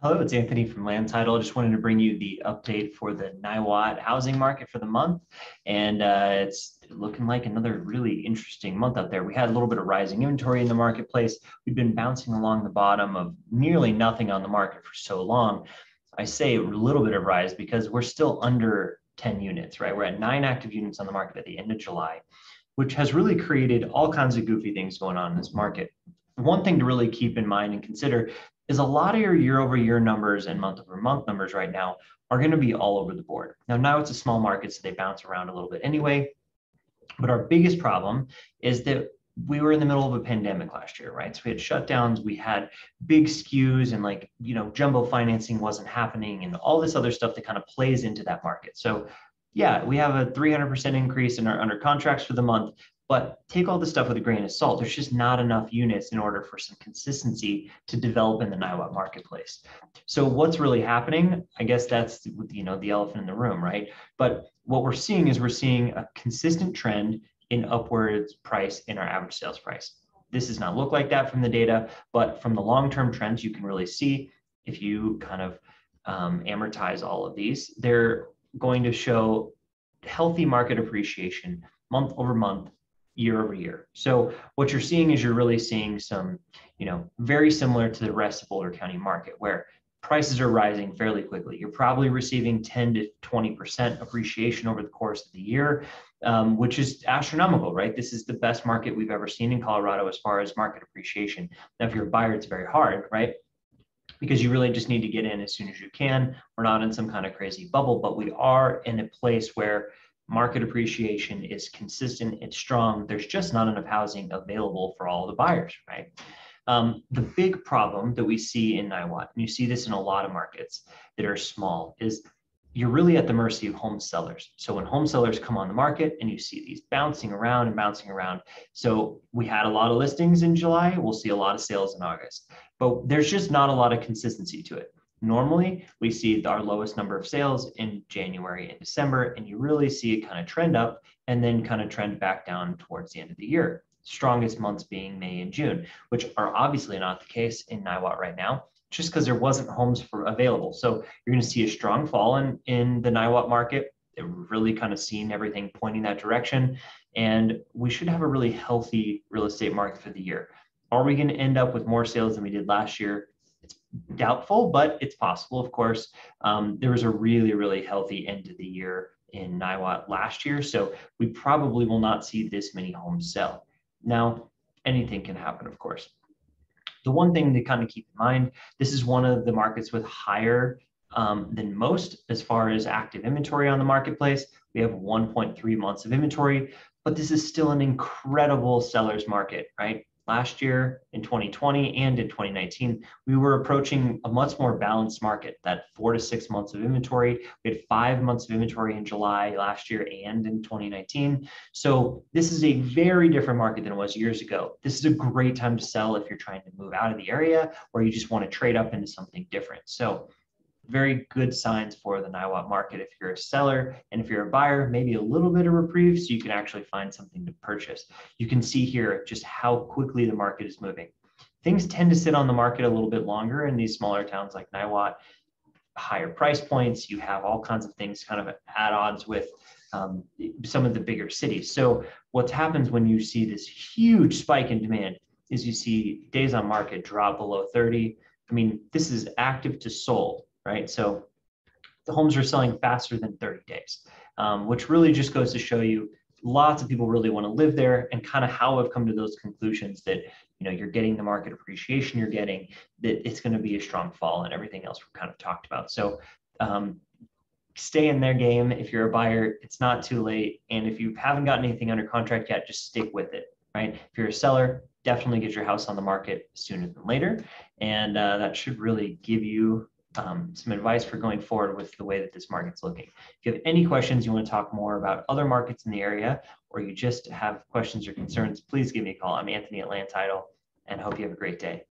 Hello, it's Anthony from Land Title. Just wanted to bring you the update for the Niwot housing market for the month. And it's looking like another really interesting month out there. We had a little bit of rising inventory in the marketplace. We've been bouncing along the bottom of nearly nothing on the market for so long. I say a little bit of rise because we're still under 10 units, right? We're at 9 active units on the market at the end of July, which has really created all kinds of goofy things going on in this market. One thing to really keep in mind and consider is a lot of your year-over-year numbers and month-over-month numbers right now are going to be all over the board. Now it's a small market, so they bounce around a little bit anyway. But our biggest problem is that we were in the middle of a pandemic last year, right? So we had shutdowns, we had big skews, and jumbo financing wasn't happening, and all this other stuff that kind of plays into that market. So yeah, we have a 300% increase in our under contracts for the month, but take all this stuff with a grain of salt. There's just not enough units in order for some consistency to develop in the Niwot marketplace. So what's really happening? I guess that's the elephant in the room, right? But what we're seeing is a consistent trend in upwards price in our average sales price. This does not look like that from the data, but from the long-term trends, you can really see if you kind of amortize all of these, they're going to show healthy market appreciation month over month, year over year. So what you're seeing is you're really seeing some, very similar to the rest of Boulder County market where prices are rising fairly quickly. You're probably receiving 10 to 20% appreciation over the course of the year, which is astronomical, right? This is the best market we've ever seen in Colorado as far as market appreciation. Now, if you're a buyer, it's very hard, right? Because you really just need to get in as soon as you can. We're not in some kind of crazy bubble, but we are in a place where market appreciation is consistent, it's strong. There's just not enough housing available for all the buyers, right? The big problem that we see in Niwot, and you see this in a lot of markets that are small, is you're really at the mercy of home sellers. So when home sellers come on the market and you see these bouncing around and bouncing around. So we had a lot of listings in July, we'll see a lot of sales in August, but there's just not a lot of consistency to it. Normally, we see our lowest number of sales in January and December, and you really see it kind of trend up and then kind of trend back down towards the end of the year. Strongest months being May and June, which are obviously not the case in Niwot right now, just because there wasn't homes available. So you're going to see a strong fall in the Niwot market. They're really kind of seeing everything pointing that direction, and we should have a really healthy real estate market for the year. Are we going to end up with more sales than we did last year? It's doubtful, but it's possible, of course. There was a really, really healthy end of the year in Niwot last year, so we probably will not see this many homes sell. Now, anything can happen, of course. The one thing to kind of keep in mind, this is one of the markets with higher than most as far as active inventory on the marketplace. We have 1.3 months of inventory, but this is still an incredible seller's market, right? Last year in 2020 and in 2019, we were approaching a much more balanced market, that 4 to 6 months of inventory. We had 5 months of inventory in July last year and in 2019. So this is a very different market than it was years ago. This is a great time to sell if you're trying to move out of the area or you just want to trade up into something different. So very good signs for the Niwot market if you're a seller, and if you're a buyer, maybe a little bit of reprieve so you can actually find something to purchase. You can see here just how quickly the market is moving. Things tend to sit on the market a little bit longer in these smaller towns like Niwot. Higher price points, you have all kinds of things kind of at odds with some of the bigger cities. So what happens when you see this huge spike in demand is you see days on market drop below 30. I mean, this is active to sold, right? So the homes are selling faster than 30 days, which really just goes to show you lots of people really want to live there, and kind of how I've come to those conclusions that, you're getting the market appreciation you're getting, that it's going to be a strong fall and everything else we've kind of talked about. So stay in their game. If you're a buyer, it's not too late. And if you haven't gotten anything under contract yet, just stick with it, right? If you're a seller, definitely get your house on the market sooner than later. And that should really give you some advice for going forward with the way that this market's looking. If you have any questions, you want to talk more about other markets in the area, or you just have questions or concerns, please give me a call. I'm Anthony at Land Title, and hope you have a great day.